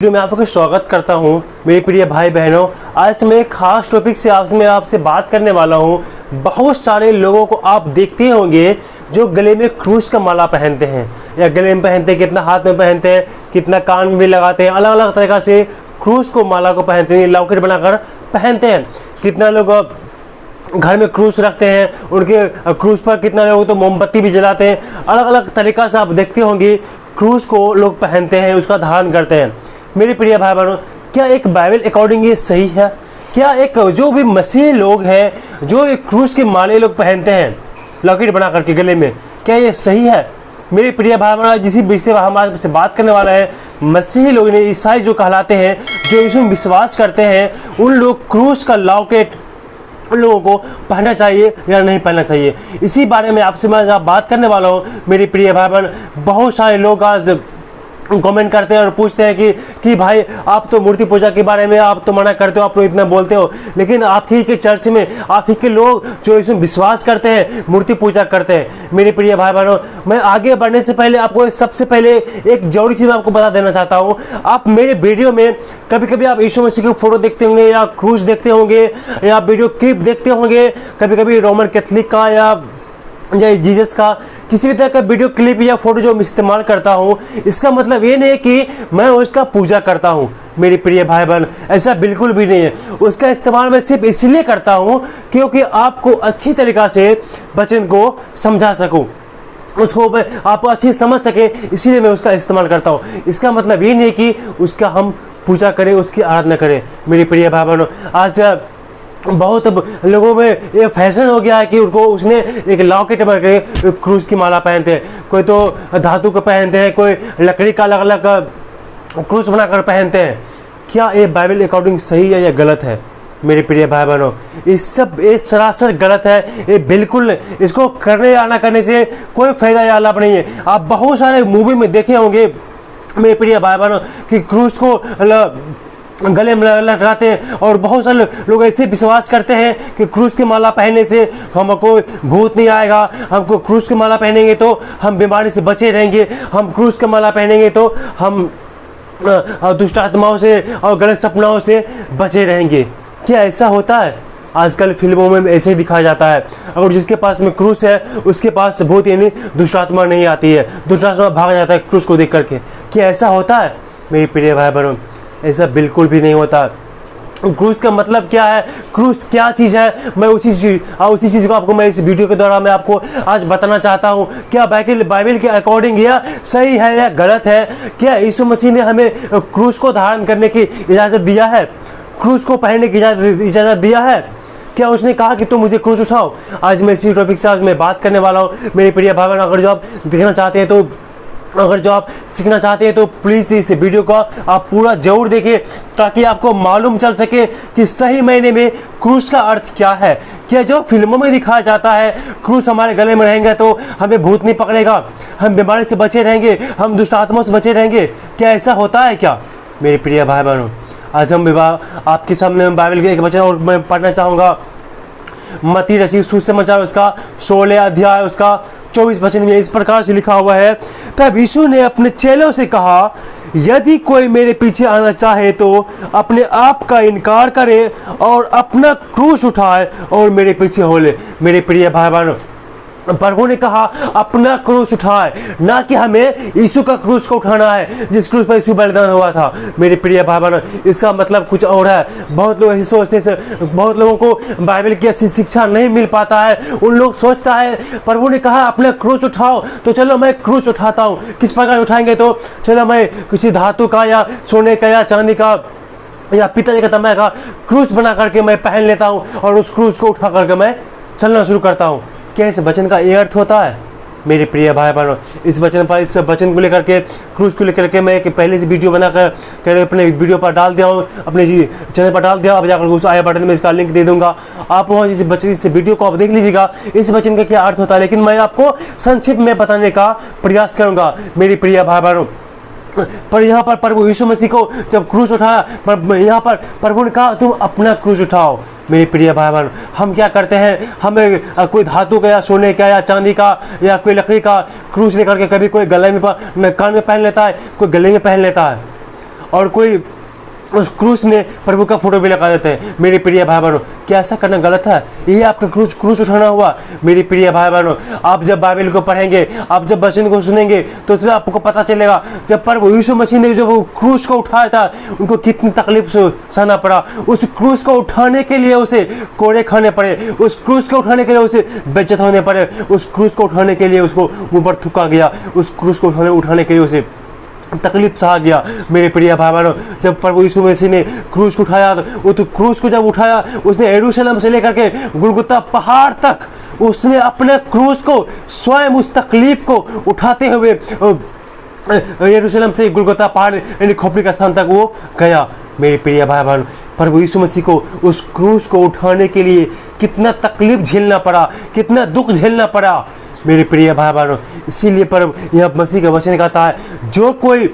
Video में आपका स्वागत करता हूं मेरे प्रिय भाई बहनों। आज मैं एक खास टॉपिक से आपसे बात करने वाला हूं। बहुत सारे लोगों को आप देखते होंगे जो गले में क्रूस का माला पहनते हैं या गले में पहनते हैं, कितना हाथ में पहनते हैं, कितना कान में भी लगाते हैं, अलग अलग तरीक़ा से क्रूस को माला को पहनते हैं, लॉकेट बनाकर पहनते हैं। कितना लोग घर में क्रूस रखते हैं, उनके क्रूस पर कितना लोग तो मोमबत्ती भी जलाते हैं। अलग अलग तरीक़ा से आप देखते होंगे क्रूस को लोग पहनते हैं, उसका धारण करते हैं। मेरे प्रिय भाई बहनों, क्या एक बाइबल अकॉर्डिंग ये सही है? क्या एक जो भी मसीही लोग हैं, जो एक क्रूस के माले लोग पहनते हैं लॉकेट बना करके गले में, क्या ये सही है? मेरे प्रिय भाई बहनों, जिस विषय पर हम आज से बात करने वाला है, मसीही लोग ने ईसाई जो कहलाते हैं, जो यीशु में विश्वास करते हैं, उन लोग क्रूस का लॉकेट उन लोगों को पहनना चाहिए या नहीं पहनना चाहिए, इसी बारे में आपसे मैं बात करने वाला हूँ। मेरे प्रिय भाई बहन, बहुत सारे लोग आज कमेंट करते हैं और पूछते हैं कि भाई आप तो मूर्ति पूजा के बारे में आप तो मना करते हो, आप लोग इतना बोलते हो, लेकिन आप ही के चर्च में आप ही के लोग जो इसमें विश्वास करते हैं मूर्ति पूजा करते हैं। मेरे प्रिय भाई बहनों, मैं आगे बढ़ने से पहले आपको सबसे पहले एक जरूरी चीज़ मैं आपको बता देना चाहता हूँ। आप मेरे वीडियो में कभी कभी आप यीशु मसीह की फोटो देखते होंगे या क्रूस देखते होंगे या वीडियो क्लिप देखते होंगे, कभी कभी रोमन कैथलिक का या जीसस का किसी भी तरह का वीडियो क्लिप या फोटो जो मैं इस्तेमाल करता हूँ, इसका मतलब ये नहीं है कि मैं उसका पूजा करता हूँ। मेरे प्रिय भाई बहन, ऐसा बिल्कुल भी नहीं है। उसका इस्तेमाल मैं सिर्फ इसलिए करता हूँ क्योंकि आपको अच्छी तरीक़ा से वचन को समझा सकूँ, उसको आप अच्छी समझ सके, इसीलिए मैं उसका इस्तेमाल करता हूँ। इसका मतलब ये नहीं है कि उसका हम पूजा करें, उसकी आराधना करें। मेरे प्रिय भाई बहनों, आज बहुत लोगों में ये फैशन हो गया है कि उसने एक लॉकेट बना के क्रूस की माला पहनते हैं, कोई तो धातु का पहनते हैं, कोई लकड़ी का अलग अलग क्रूस बनाकर पहनते हैं। क्या ये बाइबल अकॉर्डिंग सही है या गलत है? मेरे प्रिय भाई बहनों, ये सरासर गलत है, ये बिल्कुल नहीं। इसको करने या ना करने से कोई फायदा या लाभ नहीं है। आप बहुत सारे मूवी में देखे होंगे मेरे प्रिय भाई बहनों कि क्रूस को गले में लटकाते हैं, और बहुत सारे लोग ऐसे विश्वास करते हैं कि क्रूस की माला पहनने से हमको भूत नहीं आएगा, हमको क्रूस की माला पहनेंगे तो हम बीमारी से बचे रहेंगे, हम क्रूस की माला पहनेंगे तो हम दुष्ट आत्माओं से और गलत सपनाओं से बचे रहेंगे। क्या ऐसा होता है? आजकल फिल्मों में ऐसे ही दिखाया जाता है, अगर जिसके पास में क्रूस है उसके पास भूत यानी दुष्ट आत्मा नहीं आती है, दुष्ट आत्मा भाग जाता है क्रूस को देख करके। क्या ऐसा होता है? मेरे प्रिय भाई बहनों, ऐसा बिल्कुल भी नहीं होता। क्रूस का मतलब क्या है, क्रूस क्या चीज़ है, मैं उसी चीज़ को आपको मैं इस वीडियो के द्वारा मैं आपको आज बताना चाहता हूँ। क्या बाइबल के अकॉर्डिंग यह सही है या गलत है? क्या यीशु मसीह ने हमें क्रूस को धारण करने की इजाज़त दिया है, क्रूस को पहनने की इजाज़त दिया है? क्या उसने कहा कि तुम मुझे क्रूस उठाओ? आज मैं इसी टॉपिक से आज मैं बात करने वाला हूँ। मेरे प्रिय भाई बहन, अगर जो आप देखना चाहते हैं तो अगर जो आप सीखना चाहते हैं तो प्लीज़ इस वीडियो को आप पूरा जरूर देखिए, ताकि आपको मालूम चल सके कि सही मायने में क्रूस का अर्थ क्या है। क्या जो फिल्मों में दिखाया जाता है क्रूस हमारे गले में रहेंगे तो हमें भूत नहीं पकड़ेगा, हम बीमारी से बचे रहेंगे, हम दुष्ट आत्माओं से बचे रहेंगे, क्या ऐसा होता है क्या? मेरे प्रिय भाई बहनों, आज हम आपके सामने बाइबल के एक वचन और मैं पढ़ना चाहूँगा। मत्ती रचित सुसमाचार उसका 16 अध्याय उसका 24 वचन में इस प्रकार से लिखा हुआ है, तब यीशु ने अपने चेलों से कहा, यदि कोई मेरे पीछे आना चाहे तो अपने आप का इनकार करे और अपना क्रूस उठाए और मेरे पीछे हो ले। मेरे प्रिय भाई बहनों, प्रभु ने कहा अपना क्रूस उठाए, ना कि हमें यीशु का क्रूस को उठाना है जिस क्रूस पर यीशु बलिदान हुआ था। मेरे प्रिय भाई बहनों, इसका मतलब कुछ और है। बहुत लोग ऐसे सोचते हैं, बहुत लोगों को बाइबल की ऐसी शिक्षा नहीं मिल पाता है। उन लोग सोचता है प्रभु ने कहा अपना क्रूस उठाओ तो चलो मैं क्रूस उठाता हूँ। किस प्रकार उठाएंगे? तो चलो मैं किसी धातु का या सोने का या चांदी का या पीतल का तांबे का क्रूस बना करके मैं पहन लेता हूँ और उस क्रूस को उठा करके मैं चलना शुरू करता हूँ। क्या इस वचन का ये अर्थ होता है? मेरे प्रिय भाई बहनों, इस वचन को लेकर के क्रूस को लेकर के मैं एक पहले से वीडियो बनाकर अपने वीडियो पर डाल दिया हूँ, अपने चैनल पर डाल दिया। अब जाकर उस आई बटन में इसका लिंक दे दूंगा, आप वहाँ इस वीडियो को आप देख लीजिएगा इस वचन का क्या अर्थ होता है। लेकिन मैं आपको संक्षिप्त में बताने का प्रयास करूँगा। मेरे प्रिय भाई बहनों, पर यहाँ पर प्रभु यीशु मसीह को जब क्रूस उठाया, यहाँ पर प्रभु ने कहा तुम अपना क्रूस उठाओ। मेरे प्रिय भाई बहन, हम क्या करते हैं, हमें कोई धातु का या सोने का या चांदी का या कोई लकड़ी का क्रूस लेकर के कभी कोई गले में कान में पहन लेता है, कोई गले में पहन लेता है। और कोई उस क्रूस में प्रभु का फोटो भी लगा देते हैं। मेरे प्रिय भाई बहनों, क्या ऐसा करना गलत है? ये आपका क्रूस उठाना हुआ? मेरे प्रिय भाई बहनों, आप जब बाइबल को पढ़ेंगे, आप जब वचन को सुनेंगे तो उसमें आपको पता चलेगा जब प्रभु यीशु मसीह ने जब वो क्रूस को उठाया था, उनको कितनी तकलीफ से सहना पड़ा। उस क्रूस को उठाने के लिए उसे कोड़े खाने पड़े, उस क्रूस को उठाने के लिए उसे बेइज्जत होने पड़े, उस क्रूस को उठाने के लिए उसको मुँह पर थूका गया, उस क्रूस को उठाने के लिए उसे तकलीफ सहा गया। मेरे प्रिय भाई बहनों, जब प्रभु यीशु मसीह ने क्रूस को उठाया, वो तो क्रूस को जब उठाया, उसने यरूशलेम से लेकर के गुलगुता पहाड़ तक उसने अपने क्रूस को स्वयं उस तकलीफ को उठाते हुए यरूशलेम से गुलगुता पहाड़ यानी खोपड़ी का स्थान तक वो गया। मेरे प्रिय भाई बहन, प्रभु यीशु मसीह को उस क्रूस को उठाने के लिए कितना तकलीफ झेलना पड़ा, कितना दुख झेलना पड़ा। मेरे प्रिय भाई बहनों, इसीलिए पर यह मसीह का वचन कहता है, जो कोई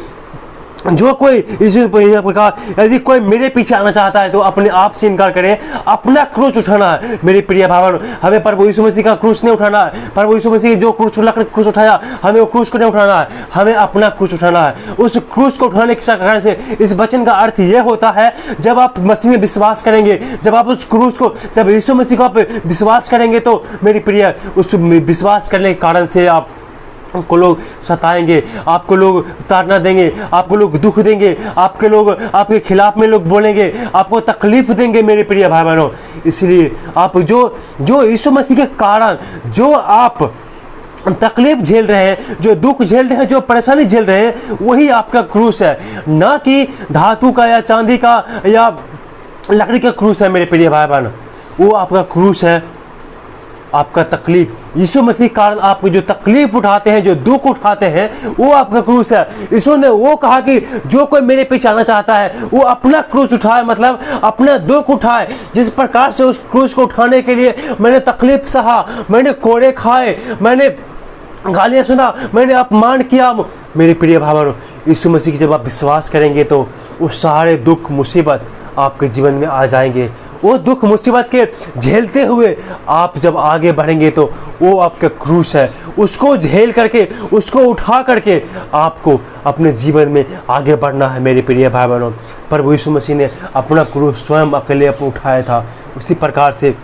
यीशु पर कहा, यदि कोई मेरे पीछे आना चाहता है तो अपने आप से इनकार करे, अपना क्रूस उठाना है। मेरे प्रिय भाई बहनों, हमें प्रभु यीशु मसीह का क्रूस नहीं उठाना है। प्रभु यीशु मसीह जो क्रूस उठाया, हमें वो क्रूस को नहीं उठाना है, हमें अपना क्रूस उठाना है। उस क्रूस को उठाने के कारण से इस वचन का अर्थ यह होता है, जब आप मसीह में विश्वास करेंगे, जब आप उस क्रूस को, जब यीशु मसीह को आप विश्वास करेंगे, तो मेरे प्रिय उस विश्वास करने के कारण से आपको लोग सताएंगे, आपको लोग ताड़ना देंगे, आपको लोग दुख देंगे, आपके लोग आपके खिलाफ में लोग बोलेंगे, आपको तकलीफ देंगे। मेरे प्रिय भाई बहनों, इसलिए आप जो यीशु मसीह के कारण जो आप तकलीफ झेल रहे हैं, जो दुख झेल रहे हैं, जो परेशानी झेल रहे हैं, वही आपका क्रूस है, ना कि धातु का या चांदी का या लकड़ी का क्रूस है। मेरे प्रिय भाई बहन, वो आपका क्रूस है, आपका तकलीफ। यीशु मसीह के कारण आप जो तकलीफ उठाते हैं, जो दुख उठाते हैं, वो आपका क्रूस है। यीशु ने वो कहा कि जो कोई मेरे पीछे आना चाहता है वो अपना क्रूस उठाए, मतलब अपना दुख उठाए। जिस प्रकार से उस क्रूस को उठाने के लिए मैंने तकलीफ सहा, मैंने कोड़े खाए, मैंने गालियाँ सुना, मैंने अपमान किया। मेरे प्रिय भाई बहनों, यीशु मसीह की जब आप विश्वास करेंगे तो वो सारे दुख मुसीबत आपके जीवन में आ जाएंगे। वो दुख मुसीबत के झेलते हुए आप जब आगे बढ़ेंगे तो वो आपका क्रूस है, उसको झेल करके, उसको उठा करके आपको अपने जीवन में आगे बढ़ना है। मेरे प्रिय भाई बहनों, प्रभु यीशु मसीह ने अपना क्रूस स्वयं अकेले उठाया था। उसी प्रकार से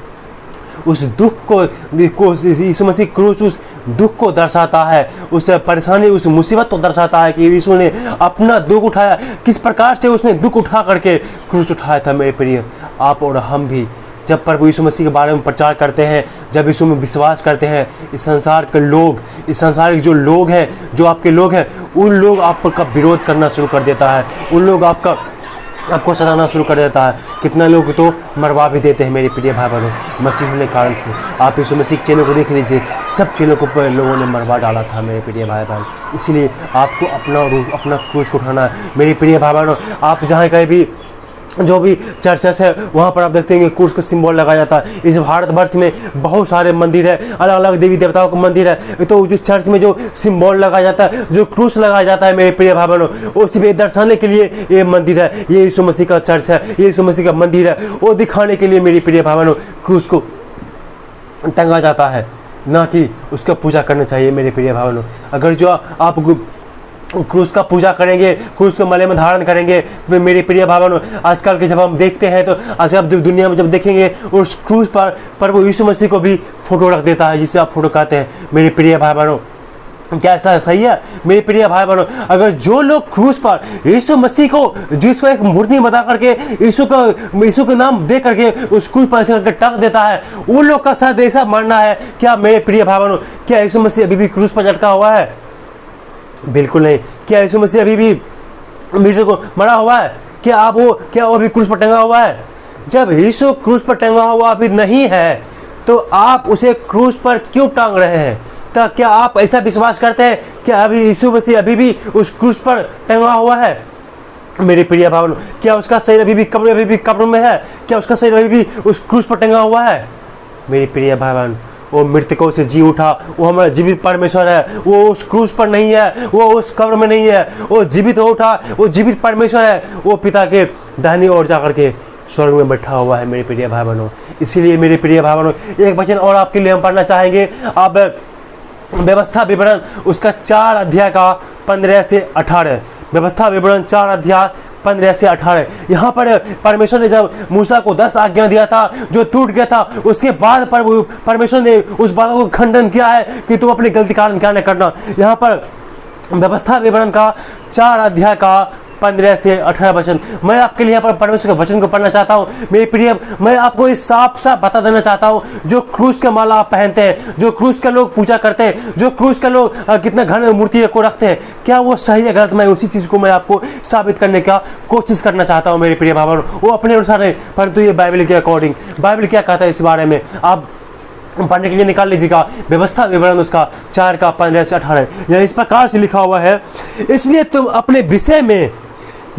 उस दुख को यीशु मसीह क्रूस उस दुख को दर्शाता है, उस परेशानी, उस मुसीबत को दर्शाता है कि यीशु ने अपना दुख उठाया। किस प्रकार से उसने दुख उठा करके क्रूस उठाया था। मेरे प्रिय, आप और हम भी जब प्रभु यीशु मसीह के बारे में प्रचार करते हैं, जब यीशु में विश्वास करते हैं, इस संसार के लोग, इस संसार के जो लोग हैं, जो आपके लोग हैं, उन लोग आपका विरोध करना शुरू कर देता है, उन लोग आपको सताना शुरू कर देता है। कितना लोग तो मरवा भी देते हैं। मेरे प्रिय भाई बहनों, मसीह होने के कारण से आप यीशु मसीह के चेलों को देख लीजिए, सब चेलों को लोगों ने मरवा डाला था। मेरे प्रिय भाई बहन, इसीलिए आपको अपना क्रूस को उठाना है। मेरे प्रिय भाई बहनों, आप जहाँ कहीं भी जो भी चर्चेस है वहाँ पर आप देखते हैं कि क्रूस का सिंबल लगाया जाता है। इस भारतवर्ष में बहुत सारे मंदिर है, अलग अलग देवी देवताओं का मंदिर है, तो जो चर्च में जो सिंबल लगाया जाता है, जो क्रूस लगाया जाता है, मेरे प्रिय भाई बहनों, वो सिर्फ ये दर्शाने के लिए ये मंदिर है, ये यीशु मसीह का चर्च है, ये यीशु मसीह का मंदिर है, वो दिखाने के लिए मेरे प्रिय भाई बहनों क्रूस को टंगा जाता है, ना कि उसका पूजा करना चाहिए। मेरे प्रिय भाई बहनों, अगर जो आप क्रूस का पूजा करेंगे, क्रूस के माले में धारण करेंगे, मेरे प्रिय भाई बहनों, आजकल के जब हम देखते हैं तो आज आप दुनिया में जब देखेंगे उस क्रूस पर वो यीशु मसीह को भी फोटो रख देता है, जिसे आप फोटो कहते हैं। मेरे प्रिय भाई बहनों, क्या ऐसा सही है? मेरे प्रिय भाई बहनों, अगर जो लोग क्रूस पर यीशु मसीह को, जिसको एक मूर्ति बता करके यीशु का नाम दे करके उस क्रूस पर करके टंग देता है, उन लोग का शायद ऐसा मानना है। क्या मेरे प्रिय भाई बहनों, क्या यीशु मसीह अभी भी क्रूस पर लटका हुआ है? बिल्कुल नहीं। क्या यीशु मसीह अभी भी मृत्यु को मरा हुआ है? क्या वो अभी क्रूस पर टंगा हुआ है? जब यीशु क्रूस पर टंगा हुआ अभी नहीं है तो आप उसे क्रूस पर क्यों टांग रहे हैं? तो क्या आप ऐसा विश्वास करते हैं कि अभी यीशु मसीह अभी भी उस क्रूस पर टंगा हुआ है? मेरे प्रिय भाई बहनों, क्या उसका शरीर अभी भी कब्र में है? क्या उसका शरीर अभी भी उस क्रूस पर टंगा हुआ है? मेरे प्रिय भाई बहन, वो मृतकों से जी उठा, वो हमारा जीवित परमेश्वर है, वो उस क्रूस पर नहीं है, वो उस कब्र में नहीं है, वो जीवित हो उठा, वो जीवित परमेश्वर है, वो पिता के दाहिनी ओर जा करके स्वर्ग में बैठा हुआ है। मेरे प्रिय भाई बहनों, इसीलिए मेरे प्रिय भाई बहनों, एक वचन और आपके लिए हम पढ़ना चाहेंगे। आप व्यवस्था विवरण उसका 4 अध्याय का 15 से 18, व्यवस्था विवरण 4 अध्याय 15 से 18। यहाँ पर परमेश्वर ने जब मूसा को 10 आज्ञा दिया था जो टूट गया था, उसके बाद पर परमेश्वर ने उस बात को खंडन किया है कि तुम अपनी गलती कारण क्या न करना। यहाँ पर व्यवस्था विवरण का 4 अध्याय का 15 से 18 वचन, मैं आपके लिए यहाँ पर परमेश्वर के वचन को पढ़ना चाहता हूँ। मेरे प्रिय, मैं आपको इस साफ साफ बता देना चाहता हूँ, जो क्रूस का माला आप पहनते हैं, जो क्रूस का लोग पूजा करते हैं, जो क्रूस का लोग कितना घर में मूर्ति को रखते हैं, क्या वो सही है गलत? मैं उसी चीज़ को मैं आपको साबित करने का कोशिश करना चाहता हूँ मेरे प्रिय भाइयों। वो अपने अनुसार नहीं, परंतु ये बाइबल के अकॉर्डिंग, बाइबल क्या कहता है इस बारे में आप पढ़ने के लिए निकाल लीजिएगा। व्यवस्था विवरण उसका 4 का 15 से 18, यह इस प्रकार से लिखा हुआ है, इसलिए तुम अपने विषय में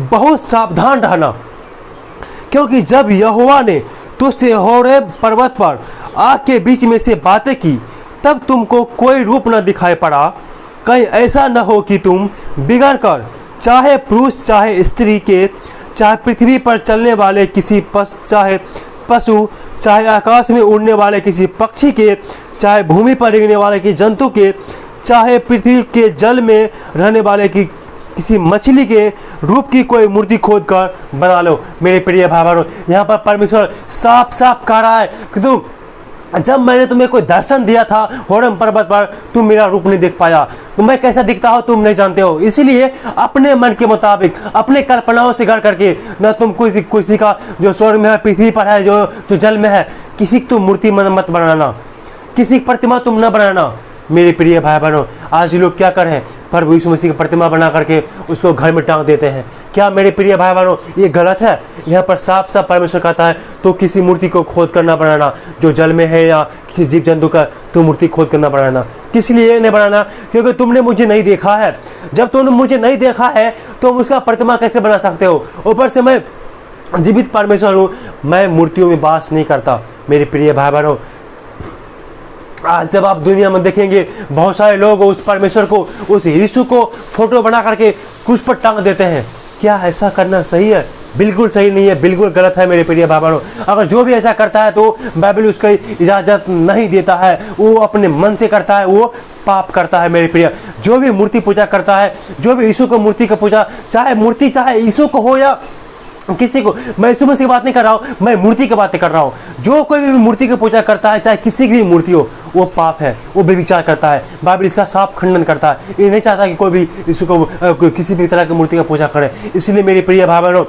बहुत सावधान रहना, क्योंकि जब यहोवा ने तुझसे होरेब पर्वत पर आग के बीच में से बातें की, तब तुमको कोई रूप न दिखाई पड़ा। कहीं ऐसा न हो कि तुम बिगड़ कर, चाहे पुरुष चाहे स्त्री के, चाहे पृथ्वी पर चलने वाले किसी पशु, चाहे आकाश में उड़ने वाले किसी पक्षी के, चाहे भूमि पर रेंगने वाले किसी जंतु के, चाहे पृथ्वी के जल में रहने वाले की किसी मछली के रूप की कोई मूर्ति खोद कर बना लो। मेरे प्रिय भाइयों, यहाँ पर परमेश्वर साफ साफ कह रहा है कि तुम, जब मैंने तुम्हें कोई दर्शन दिया था होरेब पर्वत पर, तुम मेरा रूप नहीं देख पाया, तो मैं कैसा दिखता हूँ तुम नहीं जानते हो। इसीलिए अपने मन के मुताबिक, अपने कल्पनाओं से गढ़ करके, न तुम किसी का जो स्वर्ग में है, पृथ्वी पर है, जो जल में है, किसी की तुम मूर्ति मत बनाना, किसी की प्रतिमा तुम न बनाना। मेरे प्रिय भाई बहनों, आज लोग क्या कर रहे हैं, प्रभु यीशु मसीह की प्रतिमा बना करके उसको घर में टांग देते हैं। क्या मेरे प्रिय भाई बहनों ये गलत है? यहाँ पर साफ साफ परमेश्वर कहता है तो किसी मूर्ति को खोद करना बनाना, जो जल में है या किसी जीव जंतु का तो मूर्ति खोद करना बनाना। किस लिए नहीं बनाना? क्योंकि तुमने मुझे नहीं देखा है। जब तुमने मुझे नहीं देखा है तो उसका प्रतिमा कैसे बना सकते हो? ऊपर से मैं जीवित परमेश्वर हूँ, मैं मूर्तियों में वास नहीं करता। मेरे प्रिय भाई बहनों, आज जब आप दुनिया में देखेंगे बहुत सारे लोग उस परमेश्वर को, उस यीशु को फोटो बना करके क्रूस पर टांग देते हैं। क्या ऐसा करना सही है? बिल्कुल सही नहीं है, बिल्कुल गलत है मेरे प्रिय भाई बहनों। अगर जो भी ऐसा करता है तो बाइबल उसको इजाज़त नहीं देता है, वो अपने मन से करता है, वो पाप करता है मेरे प्रिय। जो भी मूर्ति पूजा करता है, जो भी यीशु को मूर्ति का पूजा, चाहे यीशु को हो या किसी को, मैं यीशु मसीह की बात नहीं कर रहा हूँ, मैं मूर्ति की बातें कर रहा हूँ। जो कोई भी मूर्ति की पूजा करता है, चाहे किसी की भी मूर्ति हो, वो पाप है, वो बेविचार करता है। बाइबल इसका साफ खंडन करता है। ये नहीं चाहता कि कोई भी यीशु को किसी भी तरह की मूर्ति का पूजा करे। इसलिए मेरे प्रिय भाई बहनों,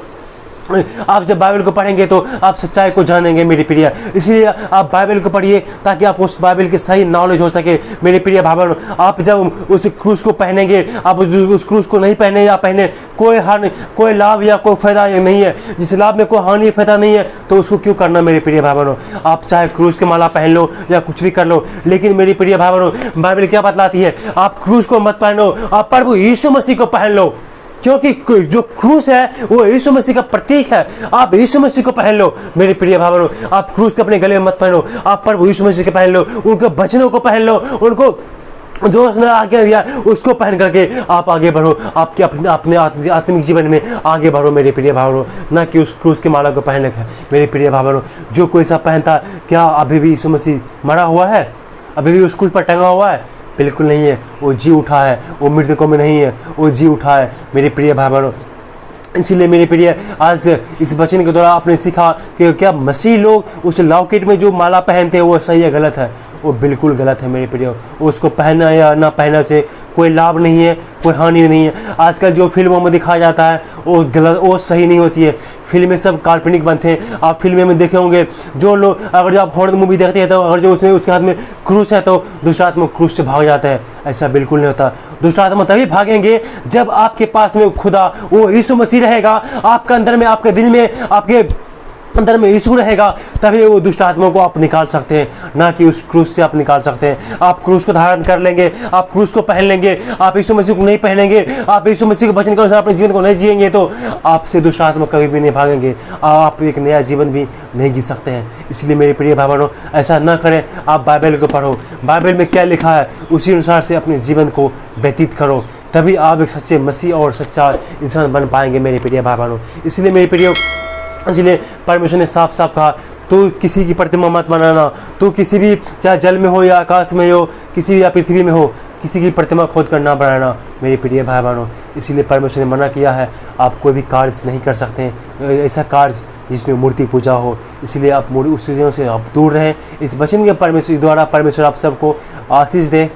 आप जब बाइबल को पढ़ेंगे तो आप सच्चाई को जानेंगे मेरे प्रिय। इसलिए आप बाइबल को पढ़िए ताकि आपको उस बाइबल की सही नॉलेज हो सके मेरे प्रिय भाई बहनों। आप जब उस क्रूस को पहनेंगे, आप उस क्रूस को नहीं पहने या पहने, कोई लाभ या कोई फायदा नहीं है। जिस लाभ में कोई हानि फायदा नहीं है तो उसको क्यों करना मेरे प्रिय भाई बहनों। आप चाहे क्रूस की माला पहन लो या कुछ भी कर लो, लेकिन मेरी प्रिय भाई बहनों बाइबल क्या बतलाती है? आप क्रूस को मत पहनो, आप प्रभु यीशु मसीह को पहन लो, क्योंकि जो क्रूस है वो यीशु मसीह का प्रतीक है। आप यीशु मसीह को पहन लो मेरे प्रिय भाई बहनों। आप क्रूस को अपने गले में मत पहनो, आप प्रभु यीशु मसीह के पहन लो, उनके वचनों को पहन लो, उनको जो उसने आज्ञा दिया उसको पहन करके आप आगे बढ़ो, आपके अपने आत्मिक जीवन में आगे बढ़ो मेरे प्रिय भाई बहनों, ना कि उस क्रूस की माला को पहनने का। मेरे प्रिय भाई बहनों, जो कोई सा पहनता, क्या अभी भी यीशु मसीह मरा हुआ है? अभी भी उस क्रूस पर टंगा हुआ है? बिल्कुल नहीं है। वो जी उठा है, वो मृतकों में नहीं है, वो जी उठा है मेरे प्रिय भाई बहनों। इसीलिए मेरे प्रिय, आज इस वचन के द्वारा आपने सीखा कि क्या मसीह लोग उस लॉकेट में जो माला पहनते हैं वो सही है गलत है? वो बिल्कुल गलत है मेरे प्रिय। उसको पहनना या ना पहनना से कोई लाभ नहीं है, कोई हानि नहीं है। आजकल जो फिल्मों में दिखाया जाता है वो गलत, वो सही नहीं होती है। फिल्में सब काल्पनिक बनते हैं। आप फिल्में में देखे होंगे जो लोग, अगर जो आप हॉरर मूवी देखते हैं तो अगर जो उसमें उसके हाथ में क्रूस है तो दुष्ट आत्मा क्रूस से भाग जाता है। ऐसा बिल्कुल नहीं होता। दुष्ट आत्मा तभी भागेंगे जब आपके पास में खुदा, वो यीशु मसीह रहेगा आपके अंदर में, आपके दिल में, आपके अंदर में यीशु रहेगा, तभी वो दुष्ट आत्मा को आप निकाल सकते हैं, ना कि उस क्रूस से आप निकाल सकते हैं। आप क्रूस को धारण कर लेंगे, आप क्रूस को पहन लेंगे, आप यीशु मसीह को नहीं पहनेंगे, आप यीशु मसीह के वचन के अनुसार अपने जीवन को नहीं जिएंगे तो आपसे दुष्ट आत्मा कभी भी नहीं भागेंगे, आप एक नया जीवन भी नहीं जी सकते हैं। इसलिए मेरे प्रिय भाई बहनों, ऐसा न करें। आप बाइबल को पढ़ो, बाइबल में क्या लिखा है उसी अनुसार से अपने जीवन को व्यतीत करो, तभी आप एक सच्चे मसीह और सच्चा इंसान बन पाएंगे मेरे प्रिय भाई बहनों। इसलिए मेरे प्रिय, इसलिए परमेश्वर ने साफ साफ कहा, तो किसी की प्रतिमा मत बनाना, तो किसी भी, चाहे जल में हो या आकाश में हो, किसी भी या पृथ्वी में हो, किसी की प्रतिमा खोद कर ना बनाना मेरे प्रिय भाई बहनों। इसीलिए परमेश्वर ने मना किया है, आप कोई भी कार्य नहीं कर सकते हैं, ऐसा कार्य जिसमें मूर्ति पूजा हो। इसलिए आप उस चीज़ों से आप दूर रहें। इस वचन के परमेश्वर द्वारा परमेश्वर आप सबको आशीष दे।